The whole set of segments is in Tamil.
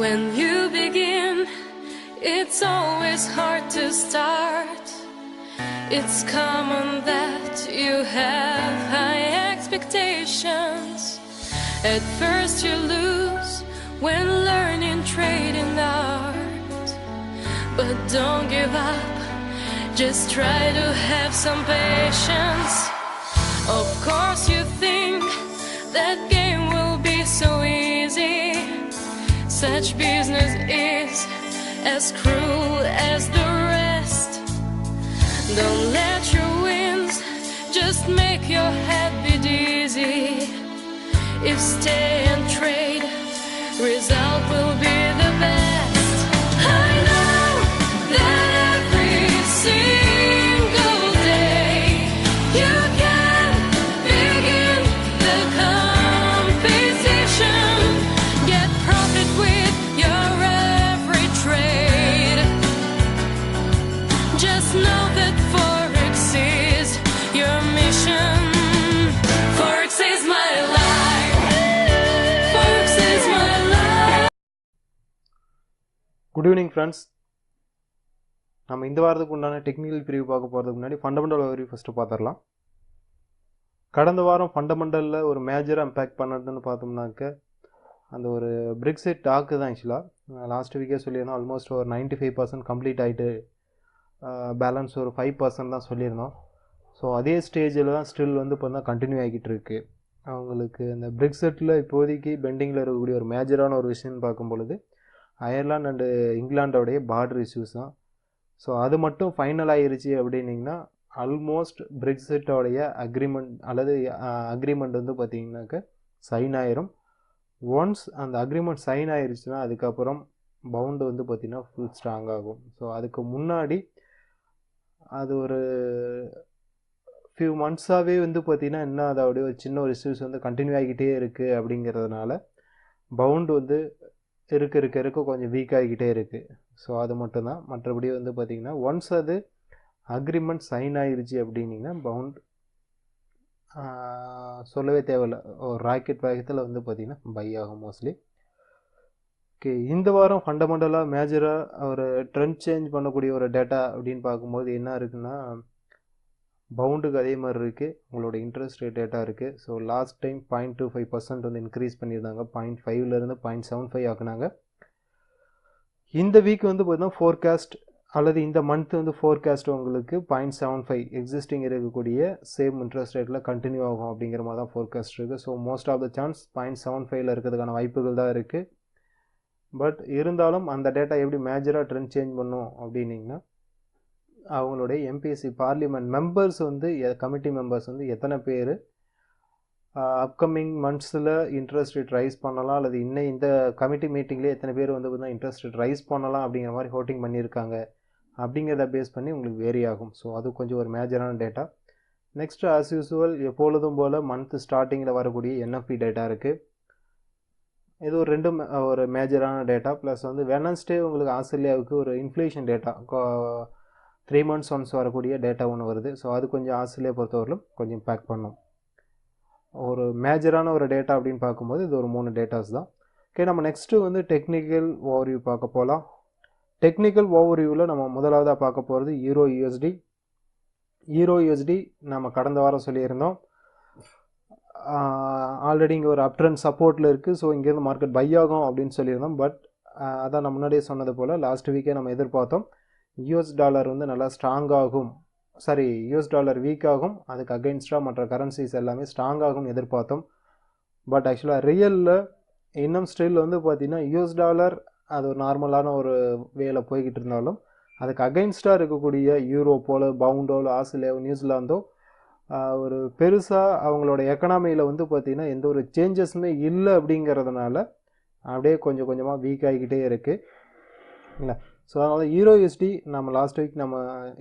When you begin, it's always hard to start. It's common that you have high expectations. At first you lose when learning trading art. But don't give up, just try to have some patience. Of course you think that game will be so easy. Such business is as cruel as the rest. Don't let your wins just make your head be dizzy. If stay and trade, result will be the best. I know that every single day you can begin the competition. Get profit with your every trade. Just know that Forex is your mission. Forex is my life. Forex is my life. Good evening friends. நம்ம இந்த வாரத்துக்கு உண்டான டெக்னிக்கல் பிரிவு பார்க்க போறதுக்கு முன்னாடி ஃபண்டமெண்டல் ஓவர்வியூ ஃபர்ஸ்ட் பாத்துறலாம். கடந்த வாரம் ஃபண்டமெண்டல்ல ஒரு மேஜரா இம்பாக்ட் பண்ணதுன்னு பார்த்தோம்னாக்க அந்த ஒரு பிரெக்சிட் டாக் தான் ஆக்சுவலா. லாஸ்ட் வீக்கே சொல்லியிருந்தோம் ஆல்மோஸ்ட் ஒரு 95% கம்ப்ளீட் ஆயிட்டு பேலன்ஸ் ஒரு 5% தான் சொல்லியிருந்தோம். ஸோ அதே ஸ்டேஜில் தான் ஸ்டில் வந்து இப்போ தான் கண்டினியூ ஆகிட்டு இருக்கு. அவங்களுக்கு இந்த பிரெக்சிட்டில் இப்போதைக்கு பெண்டிங்கில் இருக்கக்கூடிய ஒரு மேஜரான ஒரு விஷயம்னு பார்க்கும் பொழுது அயர்லாந்து அண்டு இங்கிலாண்டோடைய பார்டர் இஷ்யூஸ் தான். ஸோ அது மட்டும் ஃபைனல் ஆகிருச்சு அப்படின்னிங்கன்னா ஆல்மோஸ்ட் பிரெக்சிட்டோடைய அக்ரிமெண்ட் அல்லது அக்ரிமெண்ட் வந்து பார்த்திங்கனாக்க சைன் ஆயிரும். ஒன்ஸ் அந்த அக்ரிமெண்ட் சைன் ஆயிருச்சுன்னா அதுக்கப்புறம் பவுண்டு வந்து பார்த்திங்கன்னா ஃபுல் ஸ்ட்ராங் ஆகும். ஸோ அதுக்கு முன்னாடி அது ஒரு ஃபியூ மந்த்ஸாகவே வந்து பார்த்திங்கன்னா இன்னும் அதோடைய ஒரு சின்ன ஒரு இஷ்யூஸ் வந்து கண்டினியூ ஆகிக்கிட்டே இருக்குது. அப்படிங்கிறதுனால பவுண்டு வந்து இருக்க கொஞ்சம் வீக் ஆகிக்கிட்டே இருக்குது. ஸோ அது மட்டும்தான். மற்றபடி வந்து பார்த்திங்கன்னா ஒன்ஸ் அது அக்ரிமெண்ட் சைன் ஆகிருச்சு அப்படின்னிங்கன்னா பவுண்ட் சொல்லவே தேவையில்லை, ஒரு ராக்கெட் வேகத்தில் வந்து பார்த்திங்கன்னா பை ஆகும் மோஸ்ட்லி. ஓகே, இந்த வாரம் ஃபண்டமெண்டலாக மேஜராக ஒரு ட்ரெண்ட் சேஞ்ச் பண்ணக்கூடிய ஒரு டேட்டா அப்படின்னு பார்க்கும்போது என்ன இருக்குன்னா பவுண்டுக்கு அதே மாதிரி இருக்குது, உங்களோட இன்ட்ரெஸ்ட் ரேட் டேட்டா இருக்குது. ஸோ லாஸ்ட் டைம் 0.25% வந்து இன்க்ரீஸ் பண்ணியிருந்தாங்க, 0.5லேருந்து 0.75 ஆக்குனாங்க. இந்த வீக் வந்து பார்த்தீங்கன்னா ஃபோர்காஸ்ட் அல்லது இந்த மந்த் வந்து ஃபோர்காஸ்ட் உங்களுக்கு 0.75 எக்ஸிஸ்டிங் இருக்கக்கூடிய சேம் இன்ட்ரெஸ்ட் ரேட்டில் கண்டினியூ ஆகும் அப்படிங்கிற மாதிரி தான் ஃபோர்காஸ்ட் இருக்குது. So most of the chance 0.75 இருக்கிறதுக்கான வாய்ப்புகள் தான் இருக்குது. பட் இருந்தாலும் அந்த டேட்டா எப்படி மேஜராக ட்ரெண்ட் சேஞ்ச் பண்ணும் அப்படின்னிங்கன்னா அவங்களுடைய எம்பிஎஸ்சி பார்லிமெண்ட் மெம்பர்ஸ் வந்து கமிட்டி மெம்பர்ஸ் வந்து எத்தனை பேர் அப்கமிங் மந்த்ஸில் இன்ட்ரெஸ்ட் ரேட் ரைஸ் பண்ணலாம் அல்லது இன்னும் இந்த கமிட்டி மீட்டிங்லேயே எத்தனை பேர் வந்து பார்த்தீங்கன்னா இன்ட்ரெஸ்ட் ரேட் ரைஸ் பண்ணலாம் அப்படிங்கிற மாதிரி ஹோட்டிங் பண்ணியிருக்காங்க அப்படிங்கிறத பேஸ் பண்ணி உங்களுக்கு வேரி ஆகும். ஸோ அது கொஞ்சம் ஒரு மேஜரான டேட்டா. நெக்ஸ்ட்டு ஆஸ் யூஸ்வல் எப்பொழுதும் போல் மந்த் ஸ்டார்டிங்கில் வரக்கூடிய என்எஃப்பி டேட்டா இருக்குது. இது ஒரு ஒரு மேஜரான டேட்டா. ப்ளஸ் வந்து வெனஸ்டே உங்களுக்கு ஆஸ்திரேலியாவுக்கு ஒரு இன்ஃப்ளேஷன் டேட்டா 3 months ஒன்ஸ் வரக்கூடிய டேட்டா ஒன்று வருது. ஸோ அது கொஞ்சம் ஆஸ்திரேலியா பொறுத்தவரையிலும் கொஞ்சம் இம்பேக்ட் பண்ணும். ஒரு மேஜரான ஒரு டேட்டா அப்படின்னு பார்க்கும்போது இது ஒரு 3 டேட்டாஸ் தான். ஓகே, நம்ம நெக்ஸ்ட்டு வந்து டெக்னிக்கல் ஓவர்வியூ பார்க்க போகலாம். டெக்னிக்கல் ஓவர்வியூவில் நம்ம முதலாவதாக பார்க்க போகிறது EURUSD. EURUSD நம்ம கடந்த வாரம் சொல்லியிருந்தோம் ஆல்ரெடி இங்கே ஒரு அப் ட்ரெண்ட் சப்போர்ட்டில் இருக்குது. ஸோ இங்கேருந்து மார்க்கெட் பை ஆகும் அப்படின்னு சொல்லியிருந்தோம். பட் அதான் நான் முன்னாடியே சொன்னது போல் லாஸ்ட் வீக்கே நம்ம எதிர்பார்த்தோம் யூஎஸ் டாலர் வந்து நல்லா ஸ்ட்ராங் ஆகும், யூஎஸ் டாலர் வீக் ஆகும், அதுக்கு அகெயின்ஸ்டாக மற்ற கரன்சிஸ் எல்லாமே ஸ்ட்ராங் ஆகும்னு எதிர்பார்த்தோம். பட் ஆக்சுவலாக ரியலில் இன்னும் ஸ்டில் வந்து பார்த்திங்கன்னா யூஎஸ் டாலர் அது ஒரு நார்மலான ஒரு வேலை போய்கிட்டு இருந்தாலும் அதுக்கு அகெயின்ஸ்டாக இருக்கக்கூடிய யூரோப்போல பவுண்டோல ஆஸ்திரேலியாவோ நியூசிலாந்தோ ஒரு பெருசாக அவங்களோட எக்கனாமியில் வந்து பார்த்திங்கன்னா எந்த ஒரு சேஞ்சஸுமே இல்லை. அப்படிங்கிறதுனால அப்படியே கொஞ்சம் கொஞ்சமாக வீக் ஆகிக்கிட்டே இருக்குது இல்லை. ஸோ அதனால் EURUSD நம்ம லாஸ்ட் வீக் நம்ம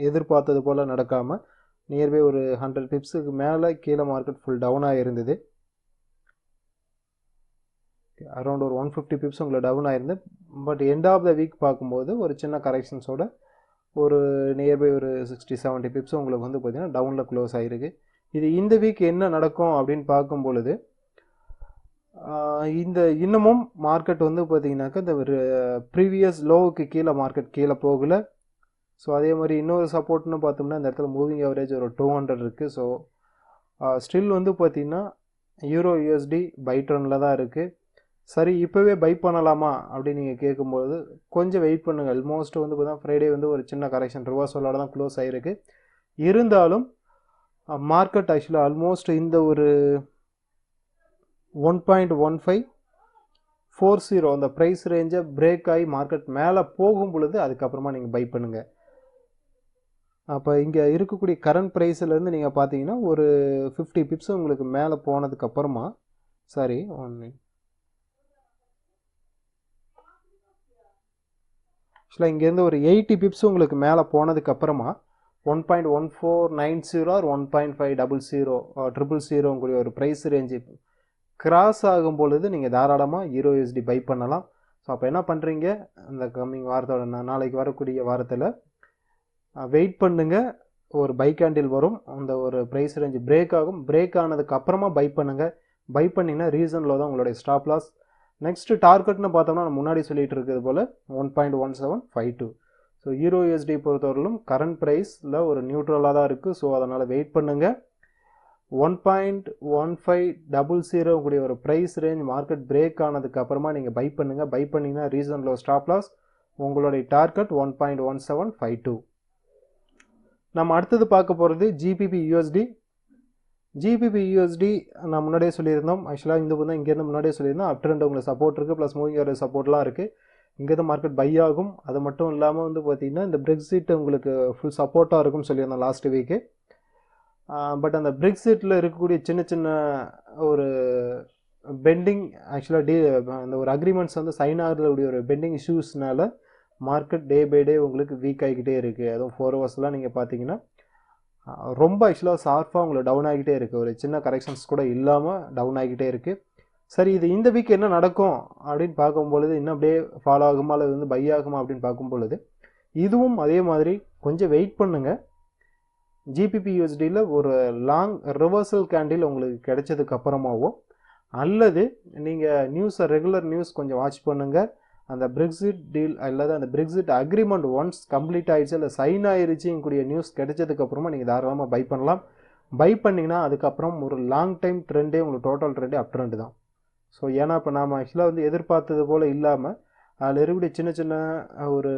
எதிர்பார்த்தது போல் நடக்காமல் நியர்பை ஒரு 100 பிப்ஸுக்கு மேலே கீழே மார்க்கெட் ஃபுல் டவுனாக இருந்தது. அரௌண்ட் ஒரு 150 பிப்ஸ் உங்களுக்கு டவுன் ஆயிருந்து. But end of the week பார்க்கும்போது ஒரு சின்ன கரெக்ஷன்ஸோட ஒரு நியர்பை ஒரு 60-70 பிப்ஸ் உங்களுக்கு வந்து பார்த்திங்கன்னா டவுனில் க்ளோஸ் ஆகிருக்கு. இது இந்த வீக் என்ன நடக்கும் அப்படின்னு பார்க்கும் பொழுது இந்த இன்னமும் மார்க்கெட் வந்து பார்த்தீங்கன்னாக்கா இந்த ஒரு ப்ரீவியஸ் லோவுக்கு கீழே மார்க்கெட் கீழே போகலை. ஸோ அதே மாதிரி இன்னொரு சப்போர்ட்னு பார்த்தோம்னா இந்த இடத்துல மூவிங் ஆவரேஜ் ஒரு 200 இருக்குது. ஸோ ஸ்டில் வந்து பார்த்தீங்கன்னா யூரோ யூஎஸ்டி பை ட்ரெண்டில் தான் இருக்குது. சரி இப்போவே பை பண்ணலாமா அப்படின்னு நீங்கள் கேட்கும்போது கொஞ்சம் வெயிட் பண்ணுங்கள். ஆல்மோஸ்ட் வந்து பார்த்தீங்கன்னா ஃப்ரைடே வந்து ஒரு சின்ன கரெக்ஷன் ரிவர்சலோட தான் க்ளோஸ் ஆகிருக்கு. இருந்தாலும் மார்க்கெட் ஆக்சுவலாக ஆல்மோஸ்ட் இந்த ஒரு 1.1540 அந்த ப்ரைஸ் ரேஞ்சை பிரேக் ஆகி மார்க்கெட் மேலே போகும் பொழுது அதுக்கப்புறமா நீங்கள் பை பண்ணுங்கள். அப்போ இங்கே இருக்கக்கூடிய கரண்ட் ப்ரைஸ்லேருந்து நீங்கள் பார்த்தீங்கன்னா ஒரு 50 பிப்ஸ் உங்களுக்கு மேலே போனதுக்கப்புறமா சாரி ஆக்சுவலாக இங்கேருந்து ஒரு 80 பிப்ஸ் உங்களுக்கு மேலே போனதுக்கப்புறமா 1.1490 ஆர் 1.500 கூடிய ஒரு ப்ரைஸ் ரேஞ்சு கிராஸ் ஆகும் பொழுது நீங்கள் தாராளமாக EURUSD பை பண்ணலாம். ஸோ அப்போ என்ன பண்ணுறீங்க, அந்த கம்மிங் வாரத்தோட நாளைக்கு வரக்கூடிய வாரத்தில் வெயிட் பண்ணுங்கள். ஒரு பை கேண்டில் வரும், அந்த ஒரு ப்ரைஸ் ரேஞ்சு பிரேக் ஆகும். பிரேக் ஆனதுக்கு அப்புறமா பை பண்ணுங்கள். பை பண்ணிங்கன்னா ரீசனில் தான் உங்களுடைய ஸ்டாப் லாஸ். நெக்ஸ்ட்டு டார்கெட்னு பார்த்தோம்னா நம்ம முன்னாடி சொல்லிட்டு இருக்கிறது போல் 1.1752. ஸோ EURUSD பொறுத்தவரையிலும் கரண்ட் ப்ரைஸில் ஒரு நியூட்ரலாக தான் இருக்குது. ஸோ அதனால் வெயிட் பண்ணுங்கள். 1.1500 கூடிய ஒரு ப்ரைஸ் ரேஞ்ச் மார்க்கெட் பிரேக் ஆனதுக்கு அப்புறமா நீங்கள் பை பண்ணுங்கள். பை பண்ணிங்கன்னா ரீசன் லோ ஸ்டாப் லாஸ், உங்களுடைய டார்கெட் 1.1752. நம்ம அடுத்தது பார்க்க போகிறது GBPUSD. GBPUSD நான் முன்னாடியே சொல்லியிருந்தோம். ஆக்சுவலாக இந்த தான் இங்கேருந்து முன்னாடியே சொல்லியிருந்தோம். அப் ட்ரெண்ட் உங்களுக்கு சப்போர்ட் இருக்குது, ப்ளஸ் மூவிங் ஆவரேஜ் சப்போர்ட்லாம் இருக்குது. இங்கேருந்து மார்க்கெட் பை ஆகும். அது மட்டும் இல்லாமல் வந்து பார்த்திங்கன்னா இந்த பிரெக்சிட் உங்களுக்கு ஃபுல் சப்போர்ட்டாக இருக்கும்னு சொல்லியிருந்தோம் லாஸ்ட் வீக்கு. பட் அந்த பிரெக்சிட்டில் இருக்கக்கூடிய சின்ன சின்ன ஒரு பெண்டிங் ஆக்சுவலாக அந்த ஒரு அக்ரிமெண்ட்ஸ் வந்து சைன் ஆகிறதுடைய ஒரு பெண்டிங் இஷ்யூஸ்னால மார்க்கெட் டே பை டே உங்களுக்கு வீக் ஆகிக்கிட்டே இருக்குது. அதுவும் 4 ஹவர்ஸ்லாம் நீங்கள் பார்த்தீங்கன்னா ரொம்ப ஆக்சுவலாக ஷார்ப்பாக உங்களுக்கு டவுன் ஆகிக்கிட்டே இருக்குது. ஒரு சின்ன கரெக்ஷன்ஸ் கூட இல்லாமல் டவுன் ஆகிக்கிட்டே இருக்குது. சரி இது இந்த வீக் என்ன நடக்கும் அப்படின்னு பார்க்கும்பொழுது இன்னும் அப்படியே ஃபாலோ ஆகுமா அல்லது வந்து பை ஆகுமா அப்படின்னு பார்க்கும்பொழுது இதுவும் அதே மாதிரி கொஞ்சம் வெயிட் பண்ணுங்கள். GBPUSDயில் ஒரு லாங் ரிவர்சல் கேண்டில் உங்களுக்கு கிடைச்சதுக்கு அப்புறமாவோ அல்லது நீங்கள் நியூஸை ரெகுலர் நியூஸ் கொஞ்சம் வாட்ச் பண்ணுங்கள். அந்த பிரெக்சிட் டீல் அல்லது அந்த பிரெக்சிட் அக்ரிமெண்ட் ஒன்ஸ் கம்ப்ளீட் ஆகிடுச்சு இல்லை சைன் ஆகிடுச்சுங்கூடிய நியூஸ் கிடைச்சதுக்கப்புறமா நீங்கள் தாராளமாக பை பண்ணலாம். பை பண்ணிங்கன்னா அதுக்கப்புறம் ஒரு லாங் டைம் ட்ரெண்டே உங்களுக்கு டோட்டல் ட்ரெண்டே அப் ட்ரெண்டு தான். ஸோ ஏன்னா இப்போ நாம் ஆக்சுவலாக வந்து எதிர்பார்த்தது போல் இல்லாமல் அதில் இருக்கக்கூடிய சின்ன சின்ன ஒரு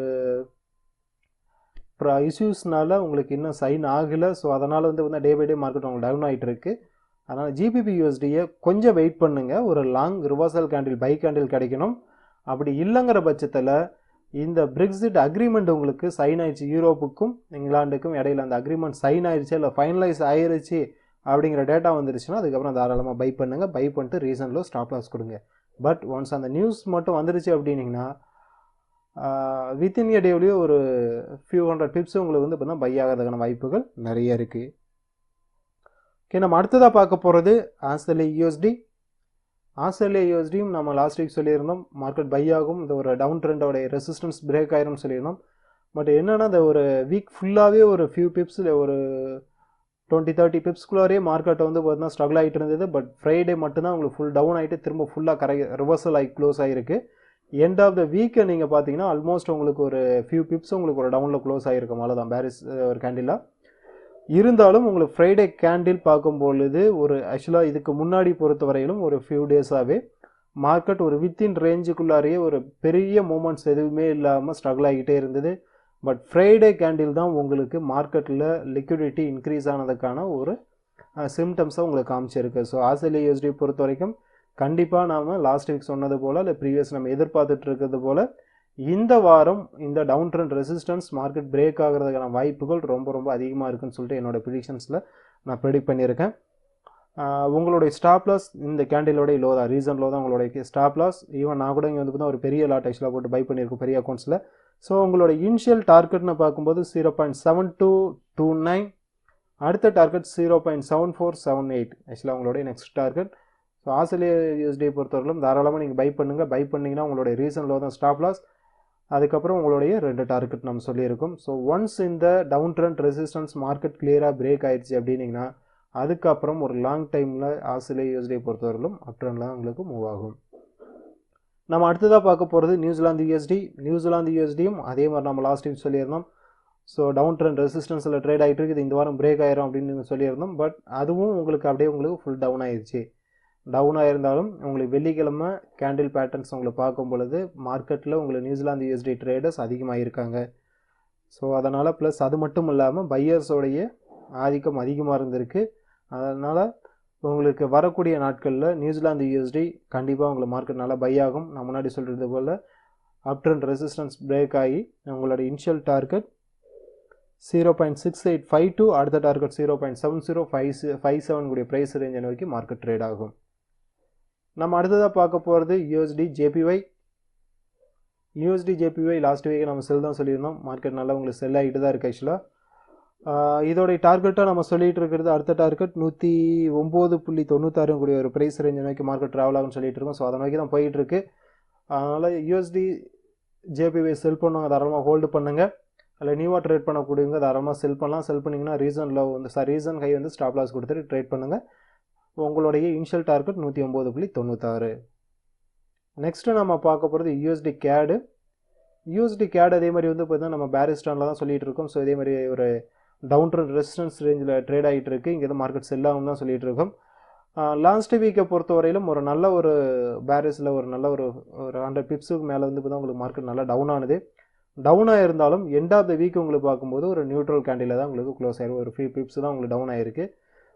இஷ்யூஸ்னால உங்களுக்கு இன்னும் சைன் ஆகலை. ஸோ அதனால் வந்து டே பை டே மார்க்கெட் உங்களுக்கு டவுன் ஆகிட்டு இருக்கு. அதனால் GBPUSDயை கொஞ்சம் வெயிட் பண்ணுங்கள். ஒரு long reversal candle by candle கிடைக்கணும். அப்படி இல்லைங்கிற பட்சத்தில் இந்த பிரெக்சிட் அக்ரிமெண்ட் உங்களுக்கு சைன் ஆயிடுச்சு, யூரோப்புக்கும் இங்கிலாந்துக்கும் இடையில அந்த அக்ரிமெண்ட் சைன் ஆயிடுச்சு இல்லை ஃபைனலைஸ் ஆயிடுச்சு அப்படிங்கிற டேட்டா வந்துருச்சுன்னா அதுக்கப்புறம் தாராளமாக பை பண்ணுங்கள். பை பண்ணிட்டு ரீசன்லோ ஸ்டாப் லாஸ் கொடுங்க. பட் ஒன்ஸ் அந்த நியூஸ் மட்டும் வந்துருச்சு அப்படின்னிங்கன்னா வித்தின் எ டேவிலேயே ஒரு ஃபியூ ஹண்ட்ரட் பிப்ஸ் உங்களுக்கு வந்து இப்போ தான் பை ஆகிறதுக்கான வாய்ப்புகள் நிறைய இருக்குது. ஓகே, நம்ம அடுத்ததாக பார்க்க போகிறது ஆஸ்திரேலியா USD. ஆஸ்திரேலியா USDயும் நம்ம லாஸ்ட் வீக் சொல்லியிருந்தோம் மார்க்கெட் பை ஆகும், இந்த ஒரு டவுன் ட்ரெண்டோடைய ரெசிஸ்டன்ஸ் பிரேக் ஆயிரும்னு சொல்லியிருந்தோம். பட் என்னென்னா இந்த ஒரு வீக் ஃபுல்லாகவே ஒரு ஃபியூ பிப்ஸில் ஒரு 20-30 பிப்ஸ்குள்ளாரே மார்க்கெட்டை வந்து பார்த்தீங்கன்னா ஸ்ட்ரகிள் ஆகிட்டு இருந்தது. பட் ஃப்ரைடே மட்டும்தான் உங்களுக்கு ஃபுல் டவுன் ஆகிட்டு திரும்ப ஃபுல்லாக ரிவர்சல் ஆகி க்ளோஸ் ஆகிருக்கு. எண்ட் ஆஃப் த வீக்கை நீங்கள் பார்த்தீங்கன்னா ஆல்மோஸ்ட் உங்களுக்கு ஒரு ஃபியூ பிப்ஸ் உங்களுக்கு ஒரு டவுனில் க்ளோஸ் ஆகிருக்கும். அவ்வளோதான் பேரிஸ் ஒரு கேண்டிலாக இருந்தாலும் உங்களுக்கு ஃப்ரைடே கேண்டில் பார்க்கும்பொழுது ஒரு ஆக்சுவலாக இதுக்கு முன்னாடி பொறுத்த வரையிலும் ஒரு ஃபியூ டேஸாகவே மார்க்கெட் ஒரு வித்தின் ரேஞ்சுக்குள்ளாரையே ஒரு பெரிய மூமெண்ட்ஸ் எதுவுமே இல்லாமல் ஸ்ட்ரகிள் ஆகிட்டே இருந்தது. பட் ஃப்ரைடே கேண்டில் தான் உங்களுக்கு மார்க்கெட்டில் லிக்விடிட்டி இன்க்ரீஸ் ஆனதுக்கான ஒரு சிம்டம்ஸை உங்களுக்கு காமிச்சிருக்கு. ஸோ ஆஸ்திரேலியா USD பொறுத்த வரைக்கும் கண்டிப்பாக நாம் லாஸ்ட் வீக் சொன்னது போல் இல்லை ப்ரீவியஸ் நம்ம எதிர்பார்த்துட்டு இருக்கிறது போல் இந்த வாரம் இந்த down trend resistance market break ஆகிறதுக்கான வாய்ப்புகள் ரொம்ப ரொம்ப அதிகமாக இருக்குன்னு சொல்லிட்டு என்னோடய ப்ரிடிக்ஷன்ஸில் நான் ப்ரெடிக்ட் பண்ணியிருக்கேன். உங்களுடைய ஸ்டாப் லாஸ் இந்த கேண்டிலோடைய லோ தான், ரீசன் லோ தான் உங்களுடைய ஸ்டாப் லாஸ். ஈவன் நான் கூட இங்கே வந்து பார்த்தா ஒரு பெரிய லாட் ஆக்சுவலாக போட்டு பை பண்ணியிருக்கோம் பெரிய அக்கௌண்ட்ஸில். ஸோ உங்களோட இனிஷியல் டார்கெட்னு பார்க்கும்போது 0.7229, அடுத்த டார்கெட் 0.7478 ஆக்சுவலாக உங்களுடைய next target. So Australia USD பொறுத்தவரைக்கும் தாராளமாக நீங்கள் பை பண்ணுங்கள். பை பண்ணிங்கன்னா உங்களுடைய ரீசன் லோ தான் ஸ்டாப் லாஸ். அதுக்கப்புறம் உங்களுடைய 2 டார்கெட் நம்ம சொல்லியிருக்கோம். ஸோ ஒன்ஸ் இந்த டவுன் ட்ரெண்ட் ரெசிஸ்டன்ஸ் மார்க்கெட் கிளியராக பிரேக் ஆயிடுச்சு அப்படின்னீங்கன்னா அதுக்கப்புறம் ஒரு லாங் டைமில் ஆஸ்திரேலியா யூஎஸ்டியை பொறுத்தவரையிலும் அப் ட்ரெண்டில் உங்களுக்கு மூவ் ஆகும். நம்ம அடுத்ததாக பார்க்க போகிறது நியூசிலாந்து யூஎஸ்டி. நியூசிலாந்து யூஎஸ்டியும் அதே மாதிரி நம்ம லாஸ்ட் டைம் சொல்லியிருந்தோம். ஸோ டவுன் ட்ரெண்ட் ரெசிஸ்டன்ஸில் ட்ரேட் ஆகிட்டு இருக்குது, இந்த வாரம் பிரேக் ஆயிரும் அப்படின்னு சொல்லியிருந்தோம். பட் அதுவும் உங்களுக்கு அப்படியே உங்களுக்கு ஃபுல் டவுன் ஆயிடுச்சு. டவுன் ஆயிருந்தாலும் உங்களுக்கு வெள்ளிக்கிழமை கேண்டில் பேட்டர்ன்ஸ் உங்களுக்கு பார்க்கும் பொழுது மார்க்கெட்டில் உங்களுக்கு நியூசிலாந்து யூஎஸ்டி ட்ரேடர்ஸ் அதிகமாக இருக்காங்க. ஸோ அதனால் ப்ளஸ் அது மட்டும் இல்லாமல் பையர்ஸோடைய ஆதிக்கம் அதிகமாக இருந்திருக்கு. அதனால் உங்களுக்கு வரக்கூடிய நாட்களில் நியூசிலாந்து யூஎஸ்டி கண்டிப்பாக உங்களுக்கு மார்க்கெட் நல்லா பை ஆகும். நான் முன்னாடி சொல்கிறது போல் அப் ட்ரெண்ட் ரெசிஸ்டன்ஸ் பிரேக் ஆகி உங்களோட இனிஷியல் டார்கெட் 0.6852, அடுத்த டார்கெட் 0.7057 கூடிய ப்ரைஸ் ரேஞ்சை நோக்கி மார்க்கெட் ட்ரேட் ஆகும். நம்ம அடுத்ததாக பார்க்க போகிறது USDJPY. USDJPY லாஸ்ட் வீக் நம்ம செல் தான் சொல்லியிருந்தோம். மார்க்கெட் நல்லா உங்களுக்கு செல் ஆகிட்டு தான் இருக்குது. ஆக்சுவலாக இதோடைய டார்கெட்டாக நம்ம சொல்லிகிட்டு இருக்கிறது அடுத்த டார்கெட் 109.96 கூடிய ஒரு ப்ரைஸ் ரேஞ்சை நோக்கி மார்க்கெட் ட்ராவல் ஆகும்னு சொல்லிட்டு இருக்கோம். ஸோ அதை நோக்கி தான் போயிட்டு இருக்கு. அதனால் USDJPY செல் பண்ணுவாங்க, தாராளமாக ஹோல்டு பண்ணுங்கள். அதில் நியூவாக ட்ரேட் பண்ணக்கூடியவங்க தாராளமாக செல் பண்ணலாம். செல் பண்ணிங்கன்னா ரீசன் லோ வந்து ரீசன் ஹை வந்து ஸ்டாப் லாஸ் கொடுத்துட்டு ட்ரேட் பண்ணுங்கள். உங்களுடைய இனிஷியல் டார்கெட் 109.96. நெக்ஸ்ட்டு நம்ம பார்க்க போகிறது USD CAD. USD CAD அதே மாதிரி வந்து பார்த்தீங்கன்னா நம்ம பேரிஸ்டானில் தான் சொல்லிகிட்டு இருக்கோம். ஸோ இதே மாதிரி ஒரு டவுன் ட்ரெண்ட் ரெசிஸ்டன்ஸ் ரேஞ்சில் ட்ரேட் ஆகிட்டு இருக்குது. இங்கே தான் மார்க்கெட் செல் ஆகும் தான் சொல்லிகிட்டு இருக்கோம். லாஸ்ட் வீக்கை பொறுத்தவரையிலும் ஒரு நல்ல ஒரு பேரிஸில் ஒரு நல்ல ஒரு 100 பிப்ஸுக்கு மேலே வந்து பார்த்தா உங்களுக்கு மார்க்கெட் நல்லா டவுன் ஆனது. டவுனாக இருந்தாலும் எண்ட் ஆஃப் த வீக் உங்களுக்கு பார்க்கும்போது ஒரு நியூட்ரல் கேண்டில் தான் உங்களுக்கு க்ளோஸ் ஆயிரும். ஒரு 5 பிப்ஸ் தான் உங்களுக்கு டவுன் ஆயிருக்கு.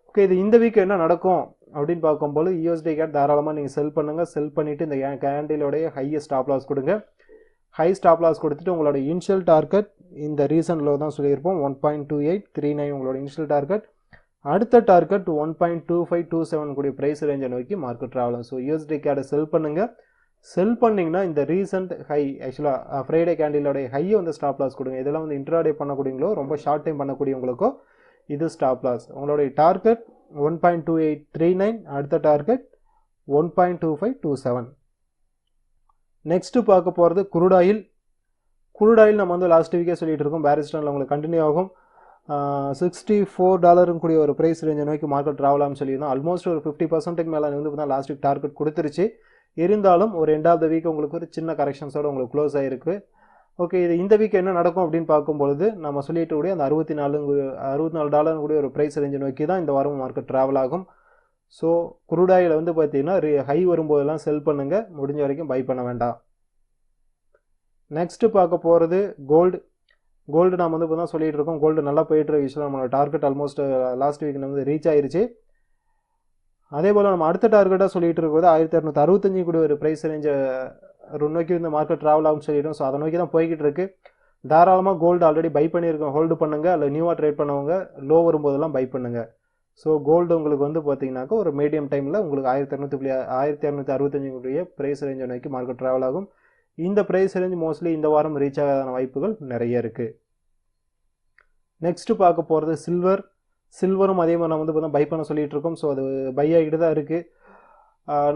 ஓகே, இது இந்த வீக் என்ன நடக்கும் அப்படின்னு பார்க்கும்போது USD CAD தாராளமாக நீங்கள் செல் பண்ணுங்கள். செல் பண்ணிவிட்டு இந்த கேண்டிலோடைய ஹையஸ்ட் ஸ்டாப் லாஸ் கொடுங்க. ஹை ஸ்டாப் லாஸ் கொடுத்துட்டு உங்களோட இனிஷியல் டார்கெட் இந்த ரீசன் லோ தான் சொல்லியிருப்போம் 1.2839 உங்களோட இனிஷியல் டார்கெட். அடுத்த டார்கெட் 1.2527 கூடிய ப்ரைஸ் ரேஞ்சை நோக்கி மார்க்கெட் ட்ராவலும். ஸோ USD CAD செல் பண்ணுங்கள். செல் பண்ணிங்கன்னா இந்த ரீசன்ட் ஹை ஆக்சுவலாக ஃப்ரைடே கேண்டிலோடைய ஹையை வந்து ஸ்டாப் லாஸ் கொடுங்க. இதெல்லாம் வந்து இன்ட்ராடே பண்ணக்கூடியங்களோ ரொம்ப ஷார்ட் டைம் பண்ணக்கூடியவங்களுக்கோ இது ஸ்டாப் லாஸ். உங்களுடைய டார்கெட் 1.2839, அடுத்த டார்கெட் 1.2527. நெக்ஸ்ட்டு பார்க்க போகிறது குரூட் ஆயில். குரூட் ஆயில் நம்ம வந்து லாஸ்ட் வீக்கே சொல்லிட்டு இருக்கோம், பேரிஸ்டானில் உங்களுக்கு கண்டினியூ ஆகும். $64 கூடிய ஒரு ப்ரைஸ் ரேஞ்சை நோக்கி மார்க்கெட் ட்ராவல் ஆகும் சொல்லியிருந்தோம். ஆல்மோஸ்ட் ஒரு 50% மேலே வந்து பார்த்தா லாஸ்ட் வீக் டார்கெட் கொடுத்துருச்சு. இருந்தாலும் ஒரு எண்ட் ஆஃப் த வீக் உங்களுக்கு ஒரு சின்ன கரெக்ஷன்ஸோடு உங்களுக்கு க்ளோஸ் ஆகிருக்கு. ஓகே, இது இந்த வீக் என்ன நடக்கும் அப்படின்னு பார்க்கும்பொழுது நம்ம சொல்லிட்டு கூடிய அந்த $64 கூடிய ஒரு ப்ரைஸ் ரேஞ்சை நோக்கி தான் இந்த வாரம் மார்க்கெட் ட்ராவல் ஆகும். ஸோ குரூட் ஆயில் வந்து பார்த்தீங்கன்னா ஹை வரும்போதெல்லாம் செல் பண்ணுங்கள், முடிஞ்ச வரைக்கும் பை பண்ண வேண்டாம். நெக்ஸ்ட்டு பார்க்க போகிறது கோல்டு. கோல்டு நம்ம வந்து இப்போ தான் சொல்லிட்டு இருக்கோம், கோல்டு நல்லா போயிட்டு விஷயம் நம்மளோட டார்கெட் ஆல்மோஸ்ட் லாஸ்ட் வீக் வந்து ரீச் ஆயிருச்சு. அதே போல் நம்ம அடுத்த டார்கெட்டாக சொல்லிட்டு இருக்கிறது 1265 கூடிய ஒரு ப்ரைஸ் ரேஞ்சை நோக்கி இந்த மார்க்கெட் ட்ராவல் ஆகும்னு சொல்லிட்டோம். ஸோ அதை நோக்கி தான் போய்கிட்டு இருக்கு. தாராளமாக கோல்டு ஆல்ரெடி பை பண்ணியிருக்கோம், ஹோல்டு பண்ணுங்கள். அதில் நியூவாக ட்ரேட் பண்ணவங்க லோ வரும்போதெல்லாம் பை பண்ணுங்கள். ஸோ கோல்டு உங்களுக்கு வந்து பார்த்தீங்கன்னாக்கா ஒரு மீடியம் டைமில் உங்களுக்கு 1265 கூடிய ப்ரைஸ் ரேஞ்சை நோக்கி மார்க்கெட் ட்ராவல் ஆகும். இந்த ப்ரைஸ் ரேஞ்ச் மோஸ்ட்லி இந்த வாரம் ரீச் ஆகாத வாய்ப்புகள் நிறைய இருக்குது. நெக்ஸ்ட்டு பார்க்க போகிறது சில்வர். சில்வரும் அதே மாதிரி நம்ம வந்து பார்த்தா பை பண்ண சொல்லிட்டு இருக்கோம். ஸோ அது பை ஆகிட்டு தான் இருக்குது.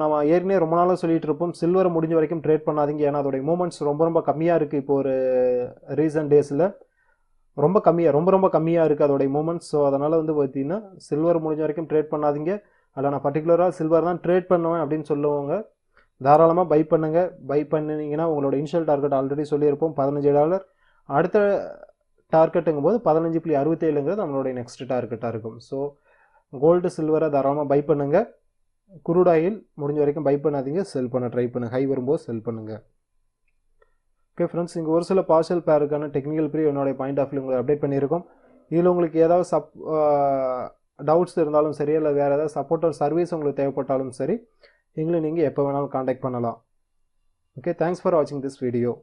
நம்ம ஏற்கனவே ரொம்ப நாளாக சொல்லிட்டு இருப்போம், சில்வரை முடிஞ்ச வரைக்கும் ட்ரேட் பண்ணாதீங்க. ஏன்னா அதோடைய மூமெண்ட்ஸ் ரொம்ப கம்மியாக இருக்குது. இப்போ ஒரு ரீசன்ட் டேஸில் ரொம்ப கம்மியாக இருக்குது அதோடைய மூமெண்ட்ஸ். ஸோ அதனால் வந்து பார்த்தீங்கன்னா சில்வர் முடிஞ்ச வரைக்கும் ட்ரேட் பண்ணாதீங்க. அதில் நான் பர்டிகுலராக சில்வர் தான் ட்ரேட் பண்ணுவேன் அப்படின்னு சொல்லுவாங்க. தாராளமாக பை பண்ணுங்கள். பை பண்ணிங்கன்னா உங்களோட இனிஷியல் டார்கெட் ஆல்ரெடி சொல்லியிருப்போம் $15. அடுத்த டார்கெட்டுங்கும் போது 15.67 நம்மளுடைய நெக்ஸ்ட் டார்கெட்டாக இருக்கும். ஸோ கோல்டு சில்வரை தாராளமாக பை பண்ணுங்கள். குரூட் ஆயில் முடிஞ்ச வரைக்கும் பை பண்ணாதீங்க, செல் பண்ண ட்ரை பண்ணுங்கள். ஹை வரும்போது செல் பண்ணுங்கள். ஓகே ஃப்ரெண்ட்ஸ், இங்கே ஒரு சில பார்ஷல் பேருக்கான டெக்னிக்கல் ப்ரீ என்னுடைய பாயிண்ட் ஆஃப் வியூ உங்களுக்கு அப்டேட் பண்ணியிருக்கோம். இதில் உங்களுக்கு ஏதாவது டவுட்ஸ் இருந்தாலும் சரி, இல்லை வேறு ஏதாவது சப்போர்ட் சர்வீஸ் உங்களுக்கு தேவைப்பட்டாலும் சரி, எங்களை நீங்கள் எப்போ வேணாலும் காண்டாக்ட் பண்ணலாம். ஓகே, தேங்க்ஸ் ஃபார் வாட்சிங் திஸ் வீடியோ.